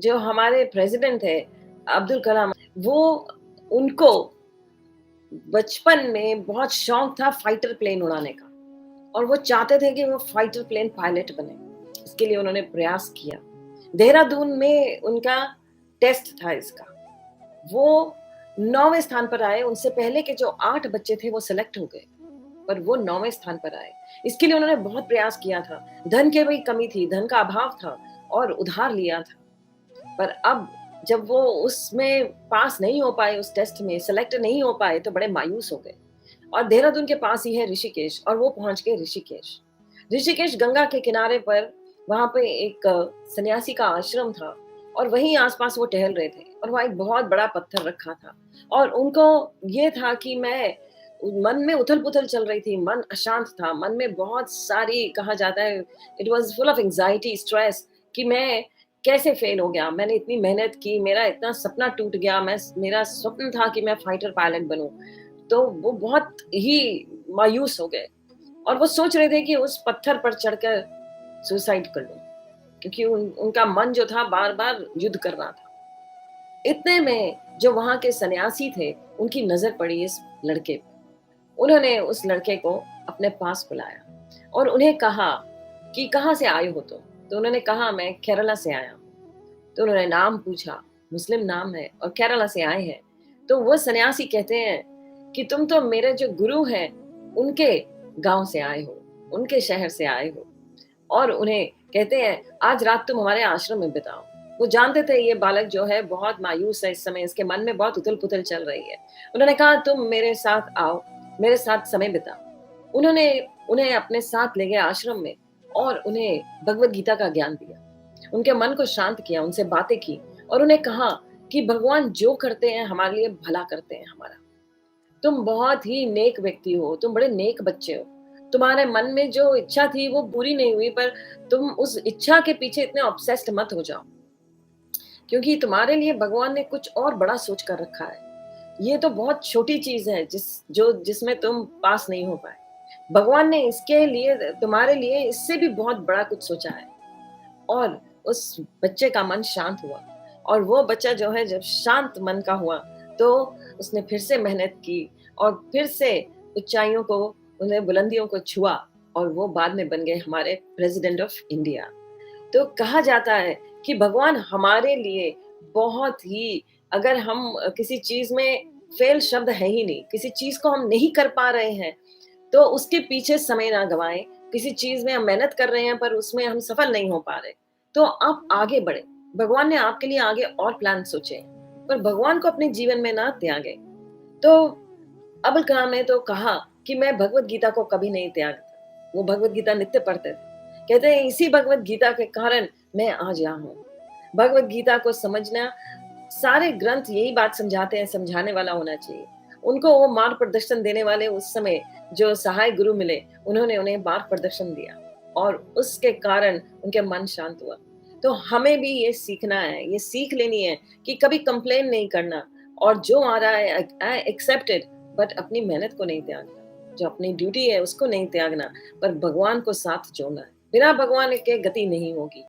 जो हमारे प्रेसिडेंट थे अब्दुल कलाम, वो उनको बचपन में बहुत शौक था फाइटर प्लेन उड़ाने का और वो चाहते थे कि वो फाइटर प्लेन पायलट बने। इसके लिए उन्होंने प्रयास किया। देहरादून में उनका टेस्ट था इसका। वो 9वें स्थान पर आए, उनसे पहले के जो 8 बच्चे थे वो सेलेक्ट हो गए, पर वो 9वें स्थान पर आए। इसके लिए उन्होंने बहुत प्रयास किया था। धन की भी कमी थी, धन का अभाव था और उधार लिया था। पर अब जब वो उसमें पास नहीं हो पाए, उस टेस्ट में सेलेक्ट नहीं हो पाए, तो बड़े मायूस हो गए। और देहरादून के पास ही है ऋषिकेश और वो पहुंच गए ऋषिकेश। ऋषिकेश गंगा के किनारे पर वहां पे एक सन्यासी का आश्रम था और वहीं आसपास वो टहल रहे थे और वहां एक बहुत बड़ा पत्थर रखा था और उनको ये था कि मैं मन में उथल-पुथल चल रही थी, मन अशांत था, मन में बहुत सारी कहा जाता है it was full of anxiety, stress कि मैं कैसे फेल हो गया? मैंने इतनी मेहनत की, मेरा इतना सपना टूट गया, मैं मेरा स्वप्न था कि मैं फाइटर पायलट बनूँ। तो वो बहुत ही मायूस हो गए और वो सोच रहे थे कि उस पत्थर पर चढ़कर सुसाइड कर लूँ, क्योंकि उनका मन जो था बार-बार युद्ध कर रहा था। इतने में जो वहाँ के सन्यासी थे, उनकी नज़र पड़ी इस लड़के पे। उन्होंने उस लड़के को अपने पास बुलाया और उन्हें कहा कि कहाँ से आए हो तुम? तो उन्होंने कहा मैं केरला से आया हूँ। तो उन्होंने नाम पूछा, मुस्लिम नाम है और केरला से आए हैं। तो वो सन्यासी कहते हैं कि तुम तो मेरे जो गुरु हैं, उनके गाँव से आए हो, उनके शहर से आए हो और उन्हें कहते हैं आज रात तुम हमारे आश्रम में बिताओ। वो जानते थे ये बालक जो है बहुत मायूस है इस समय, इसके मन में बहुत उथल-पुथल चल रही है। उन्होंने कहा तुम मेरे साथ आओ, मेरे साथ समय बिताओ। उन्होंने उन्हें अपने साथ ले गए आश्रम में और उन्हें भगवत गीता का ज्ञान दिया। उनके मन को शांत किया, उनसे बातें की और उन्हें कहा कि भगवान जो करते हैं हमारे लिए भला करते हैं हमारा। तुम बहुत ही नेक व्यक्ति हो, तुम बड़े नेक बच्चे हो। तुम्हारे मन में जो इच्छा थी वो पूरी नहीं हुई, पर तुम उस इच्छा के पीछे इतने ऑब्सेस्ड मत हो जाओ, क्योंकि तुम्हारे लिए भगवान ने कुछ और बड़ा सोच कर रखा है। ये तो बहुत छोटी चीज़ है जिसमें तुम पास नहीं हो पाए। भगवान ने इसके लिए तुम्हारे लिए इससे भी बहुत बड़ा कुछ सोचा है। और उस बच्चे का मन शांत हुआ और वो बच्चा जो है जब शांत मन का हुआ, तो उसने फिर से मेहनत की और फिर से ऊँचाइयों को, उन्हें बुलंदियों को छुआ और वो बाद में बन गए हमारे प्रेज़िडेंट ऑफ इंडिया। तो कहा जाता है कि भगवान हमारे लिए बहुत ही, अगर हम किसी चीज़ में फ़ेल शब्द है ही नहीं, किसी चीज़ को हम नहीं कर पा रहे हैं, तो उसके पीछे समय ना गवाएँ। किसी चीज़ में हम मेहनत कर रहे हैं पर उसमें हम सफल नहीं हो पा रहे, तो आप आगे बढ़ें। भगवान ने आपके लिए आगे और प्लान सोचे हैं, पर भगवान को अपने जीवन में ना त्यागें। तो अब्दुल कलाम ने तो कहा कि मैं भगवत गीता को कभी नहीं त्यागता। वो भगवत गीता नित्य पढ़ते थे। कहते हैं इसी भगवत गीता के कारण मैं आज यहाँ हूँ। भगवत गीता को समझना, सारे ग्रंथ यही बात समझाते हैं, समझाने वाला होना चाहिए। उनको वो मार्ग प्रदर्शन देने वाले उस समय जो सहाय गुरु मिले, उन्होंने उन्हें मार्ग प्रदर्शन दिया और उसके कारण उनके मन शांत हुआ। तो हमें भी ये सीखना है, ये सीख लेनी है कि कभी कंप्लेन नहीं करना और जो आ रहा है आई एक्सेप्ट इट, बट अपनी मेहनत को नहीं त्यागना। जो अपनी ड्यूटी है उसको नहीं त्यागना, पर भगवान को साथ जोड़ना है। बिना भगवान के गति नहीं होगी।